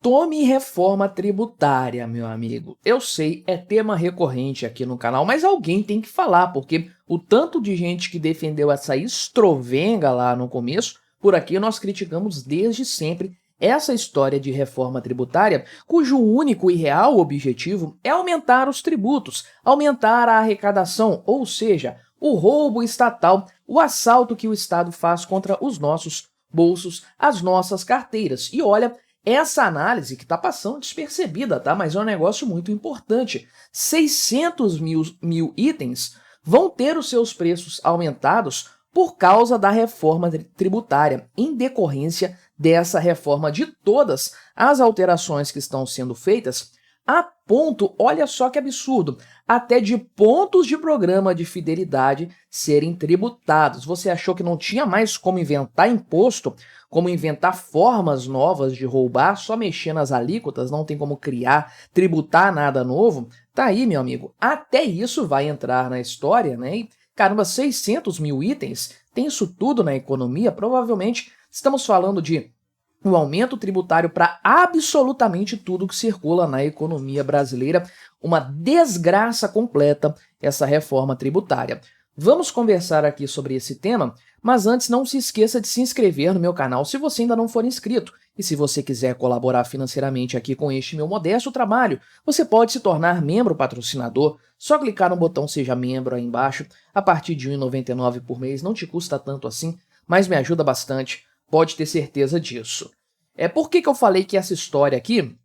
Tome reforma tributária, meu amigo. Eu sei, é tema recorrente aqui no canal, mas alguém tem que falar, porque o tanto de gente que defendeu essa estrovenga lá no começo, por aqui nós criticamos desde sempre essa história de reforma tributária, cujo único e real objetivo é aumentar os tributos, aumentar a arrecadação, ou seja, o roubo estatal, o assalto que o Estado faz contra os nossos bolsos, as nossas carteiras. E olha, essa análise que está passando despercebida, tá? Mas é um negócio muito importante. 600 mil itens vão ter os seus preços aumentados por causa da reforma tributária, em decorrência dessa reforma, de todas as alterações que estão sendo feitas, a ponto, olha só que absurdo, até de pontos de programa de fidelidade serem tributados. Você achou que não tinha mais como inventar imposto, como inventar formas novas de roubar, só mexer nas alíquotas, não tem como criar, tributar nada novo? Tá aí, meu amigo, até isso vai entrar na história, né? E, caramba, 600 mil itens, tem isso tudo na economia? Provavelmente estamos falando de um aumento tributário para absolutamente tudo que circula na economia brasileira, uma desgraça completa essa reforma tributária. Vamos conversar aqui sobre esse tema, mas antes não se esqueça de se inscrever no meu canal se você ainda não for inscrito. E se você quiser colaborar financeiramente aqui com este meu modesto trabalho, você pode se tornar membro patrocinador, só clicar no botão Seja Membro aí embaixo, a partir de R$ 1,99 por mês, não te custa tanto assim, mas me ajuda bastante, pode ter certeza disso. Por que eu falei que essa história aqui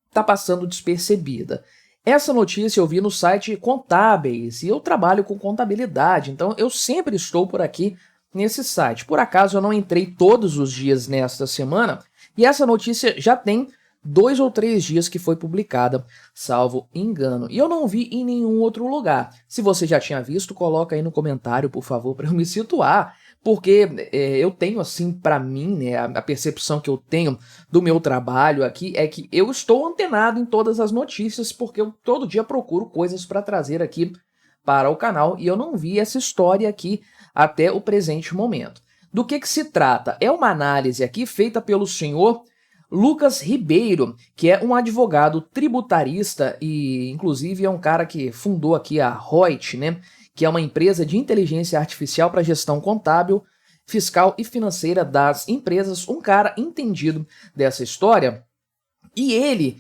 está passando despercebida? Essa notícia eu vi no site Contábeis e eu trabalho com contabilidade, então eu sempre estou por aqui nesse site. Por acaso eu não entrei todos os dias nesta semana e essa notícia já tem 2 ou 3 dias que foi publicada, salvo engano. E eu não vi em nenhum outro lugar. Se você já tinha visto, coloca aí no comentário, por favor, para eu me situar. Porque eu tenho, assim, para mim, né, a percepção que eu tenho do meu trabalho aqui é que eu estou antenado em todas as notícias, porque eu todo dia procuro coisas para trazer aqui para o canal, e eu não vi essa história aqui até o presente momento. Do que se trata? É uma análise aqui feita pelo senhor Lucas Ribeiro, que é um advogado tributarista e, inclusive, é um cara que fundou aqui a Reut, né? Que é uma empresa de inteligência artificial para gestão contábil, fiscal e financeira das empresas, um cara entendido dessa história. E ele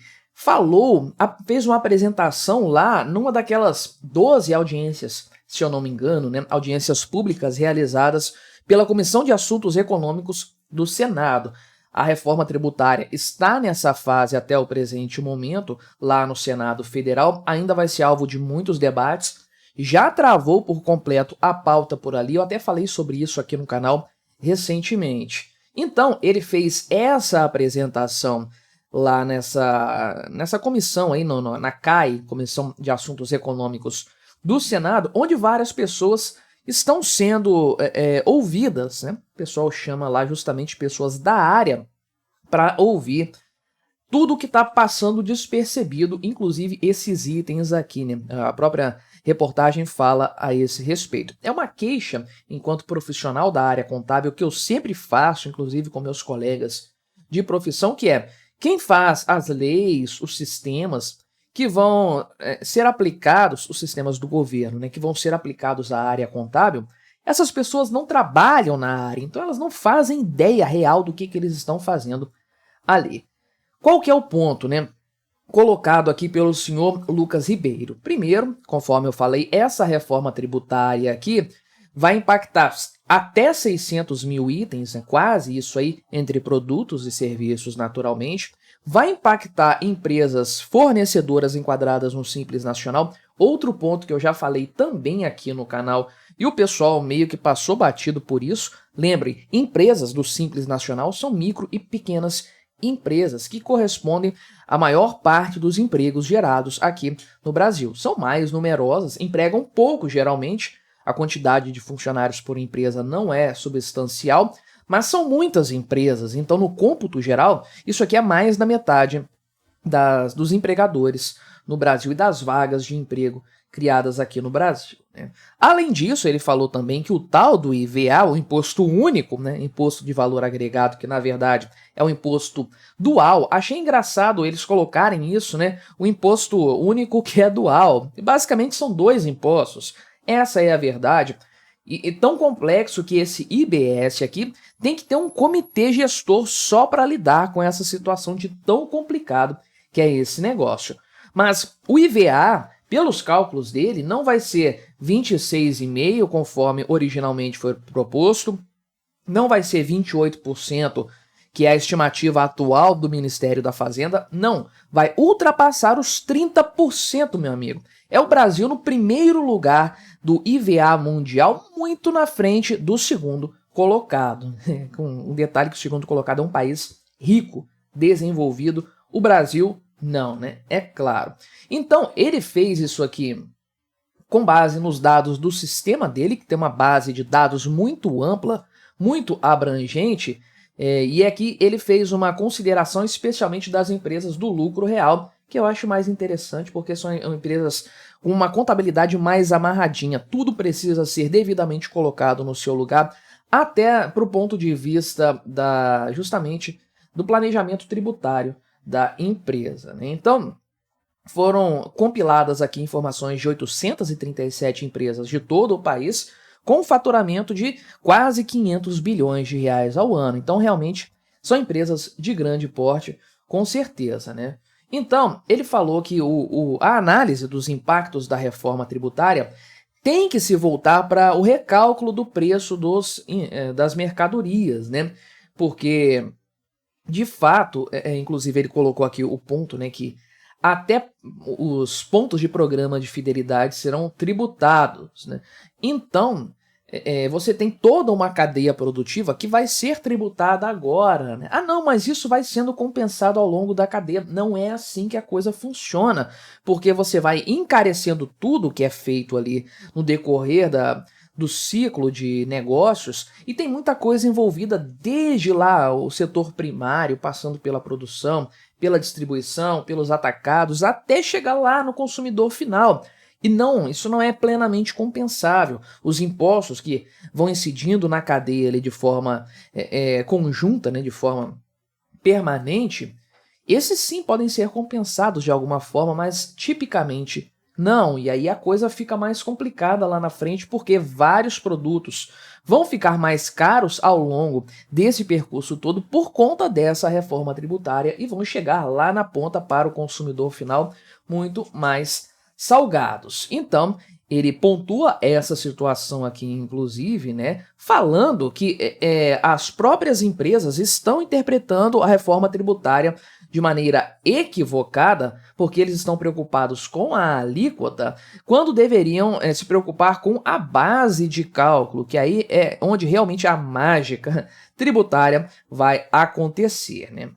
fez uma apresentação lá numa daquelas 12 audiências, se eu não me engano, né, audiências públicas realizadas pela Comissão de Assuntos Econômicos do Senado. A reforma tributária está nessa fase até o presente momento, lá no Senado Federal, ainda vai ser alvo de muitos debates, já travou por completo a pauta por ali, eu até falei sobre isso aqui no canal recentemente. Então, ele fez essa apresentação lá nessa comissão aí, na CAE, Comissão de Assuntos Econômicos do Senado, onde várias pessoas estão sendo ouvidas, né? O pessoal chama lá justamente pessoas da área para ouvir tudo o que está passando despercebido, inclusive esses itens aqui, né? A própria reportagem fala a esse respeito. É uma queixa, enquanto profissional da área contábil, que eu sempre faço, inclusive com meus colegas de profissão, que é quem faz as leis, os sistemas que vão ser aplicados, os sistemas do governo, né, que vão ser aplicados à área contábil, essas pessoas não trabalham na área, então elas não fazem ideia real do que eles estão fazendo ali. Qual que é o ponto, né? Colocado aqui pelo senhor Lucas Ribeiro. Primeiro, conforme eu falei, essa reforma tributária aqui vai impactar até 600 mil itens, né, quase isso aí, entre produtos e serviços naturalmente, vai impactar empresas fornecedoras enquadradas no Simples Nacional, outro ponto que eu já falei também aqui no canal, e o pessoal meio que passou batido por isso. Lembre, empresas do Simples Nacional são micro e pequenas empresas que correspondem à maior parte dos empregos gerados aqui no Brasil. São mais numerosas, empregam pouco geralmente, a quantidade de funcionários por empresa não é substancial, mas são muitas empresas, então no cômputo geral, isso aqui é mais da metade dos empregadores no Brasil e das vagas de emprego criadas aqui no Brasil, né? Além disso, ele falou também que o tal do IVA, o Imposto Único, né, Imposto de Valor Agregado, que na verdade é um imposto dual, achei engraçado eles colocarem isso, né, o Imposto Único que é dual. E basicamente são dois impostos, essa é a verdade. E tão complexo que esse IBS aqui tem que ter um comitê gestor só para lidar com essa situação de tão complicado que é esse negócio. Mas o IVA, pelos cálculos dele, não vai ser 26,5%, conforme originalmente foi proposto, não vai ser 28%, que é a estimativa atual do Ministério da Fazenda, não, vai ultrapassar os 30%, meu amigo. É o Brasil no primeiro lugar do IVA mundial, muito na frente do segundo colocado. Com um detalhe que o segundo colocado é um país rico, desenvolvido, o Brasil não, né? É claro. Então, ele fez isso aqui com base nos dados do sistema dele, que tem uma base de dados muito ampla, muito abrangente, e aqui ele fez uma consideração especialmente das empresas do lucro real, que eu acho mais interessante, porque são empresas com uma contabilidade mais amarradinha. Tudo precisa ser devidamente colocado no seu lugar, até para o ponto de vista justamente do planejamento tributário da empresa, né? Então, foram compiladas aqui informações de 837 empresas de todo o país, com faturamento de quase 500 bilhões de reais ao ano. Então, realmente, são empresas de grande porte, com certeza, né? Então, ele falou que a análise dos impactos da reforma tributária tem que se voltar para o recálculo do preço das mercadorias, né? Porque, de fato, inclusive ele colocou aqui o ponto, né, que até os pontos de programa de fidelidade serão tributados, né? Então, você tem toda uma cadeia produtiva que vai ser tributada agora, né? Ah, não, mas isso vai sendo compensado ao longo da cadeia. Não é assim que a coisa funciona, porque você vai encarecendo tudo que é feito ali no decorrer do ciclo de negócios, e tem muita coisa envolvida desde lá o setor primário, passando pela produção, pela distribuição, pelos atacados, até chegar lá no consumidor final. E não, isso não é plenamente compensável. Os impostos que vão incidindo na cadeia ali de forma conjunta, né, de forma permanente, esses sim podem ser compensados de alguma forma, mas tipicamente não, e aí a coisa fica mais complicada lá na frente, porque vários produtos vão ficar mais caros ao longo desse percurso todo por conta dessa reforma tributária e vão chegar lá na ponta para o consumidor final muito mais salgados. Então, ele pontua essa situação aqui, inclusive, né, falando que as próprias empresas estão interpretando a reforma tributária de maneira equivocada, porque eles estão preocupados com a alíquota, quando deveriam se preocupar com a base de cálculo, que aí é onde realmente a mágica tributária vai acontecer, né?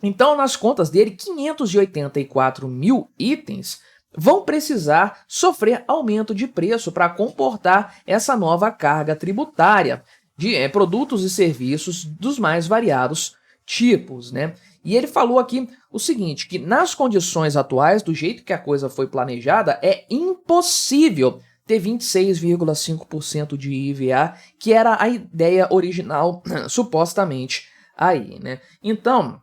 Então, nas contas dele, 584 mil itens vão precisar sofrer aumento de preço para comportar essa nova carga tributária de produtos e serviços dos mais variados tipos, né? E ele falou aqui o seguinte, que nas condições atuais, do jeito que a coisa foi planejada, é impossível ter 26,5% de IVA, que era a ideia original, supostamente, aí, né? Então,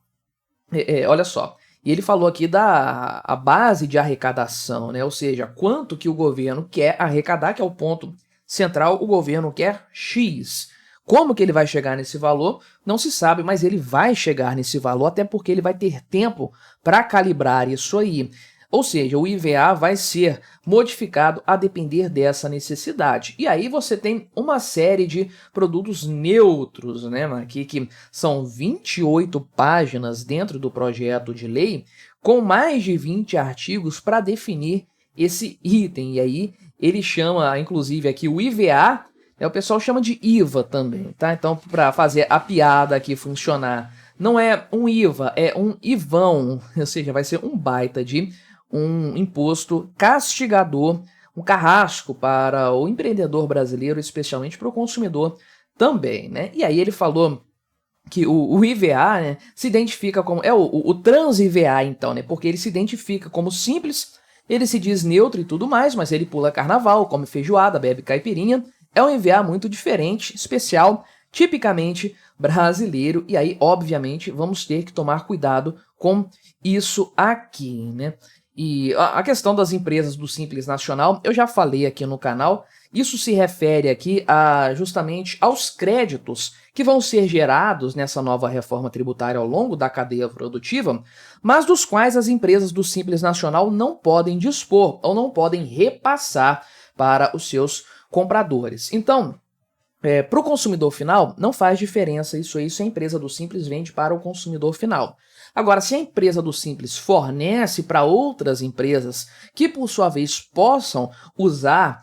olha só, e ele falou aqui a base de arrecadação, né? Ou seja, quanto que o governo quer arrecadar, que é o ponto central, o governo quer X. Como que ele vai chegar nesse valor, não se sabe, mas ele vai chegar nesse valor, até porque ele vai ter tempo para calibrar isso aí. Ou seja, o IVA vai ser modificado a depender dessa necessidade. E aí você tem uma série de produtos neutros, né, aqui que são 28 páginas dentro do projeto de lei, com mais de 20 artigos para definir esse item. E aí ele chama, inclusive, aqui o IVA, o pessoal chama de IVA também, tá? Então, para fazer a piada aqui funcionar, não é um IVA, é um IVão, ou seja, vai ser um baita de um imposto castigador, um carrasco para o empreendedor brasileiro, especialmente para o consumidor também, né? E aí ele falou que o IVA, né, se identifica como... o trans-IVA, então, né? Porque ele se identifica como simples Ele se diz neutro e tudo mais, mas ele pula carnaval, come feijoada, bebe caipirinha. É um EVA muito diferente, especial, tipicamente brasileiro, e aí, obviamente, vamos ter que tomar cuidado com isso aqui, né? E a questão das empresas do Simples Nacional, eu já falei aqui no canal, isso se refere aqui justamente aos créditos que vão ser gerados nessa nova reforma tributária ao longo da cadeia produtiva, mas dos quais as empresas do Simples Nacional não podem dispor ou não podem repassar para os seus compradores. Então, para o consumidor final, não faz diferença isso aí se a empresa do Simples vende para o consumidor final. Agora, se a empresa do Simples fornece para outras empresas que, por sua vez, possam usar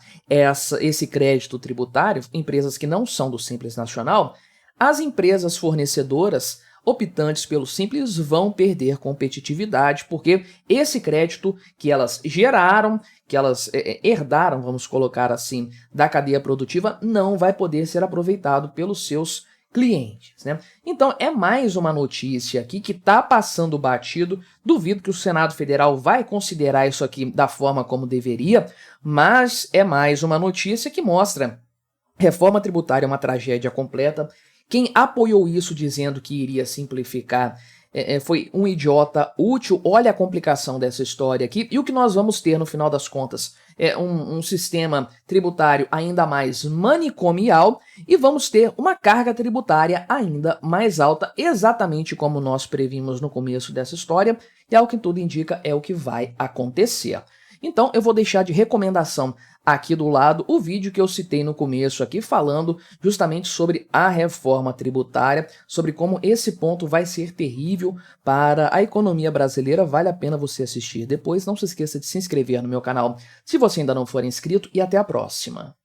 esse crédito tributário, empresas que não são do Simples Nacional, as empresas fornecedoras optantes pelo Simples vão perder competitividade, porque esse crédito que elas geraram, que elas herdaram, vamos colocar assim, da cadeia produtiva, não vai poder ser aproveitado pelos seus clientes, né? Então é mais uma notícia aqui que está passando batido. Duvido que o Senado Federal vai considerar isso aqui da forma como deveria, mas é mais uma notícia que mostra reforma tributária é uma tragédia completa. Quem apoiou isso dizendo que iria simplificar foi um idiota útil. Olha a complicação dessa história aqui. E o que nós vamos ter no final das contas é um sistema tributário ainda mais manicomial e vamos ter uma carga tributária ainda mais alta, exatamente como nós previmos no começo dessa história, e ao que tudo indica é o que vai acontecer. Então eu vou deixar de recomendação aqui do lado o vídeo que eu citei no começo aqui, falando justamente sobre a reforma tributária, sobre como esse ponto vai ser terrível para a economia brasileira. Vale a pena você assistir depois. Não se esqueça de se inscrever no meu canal se você ainda não for inscrito, e até a próxima.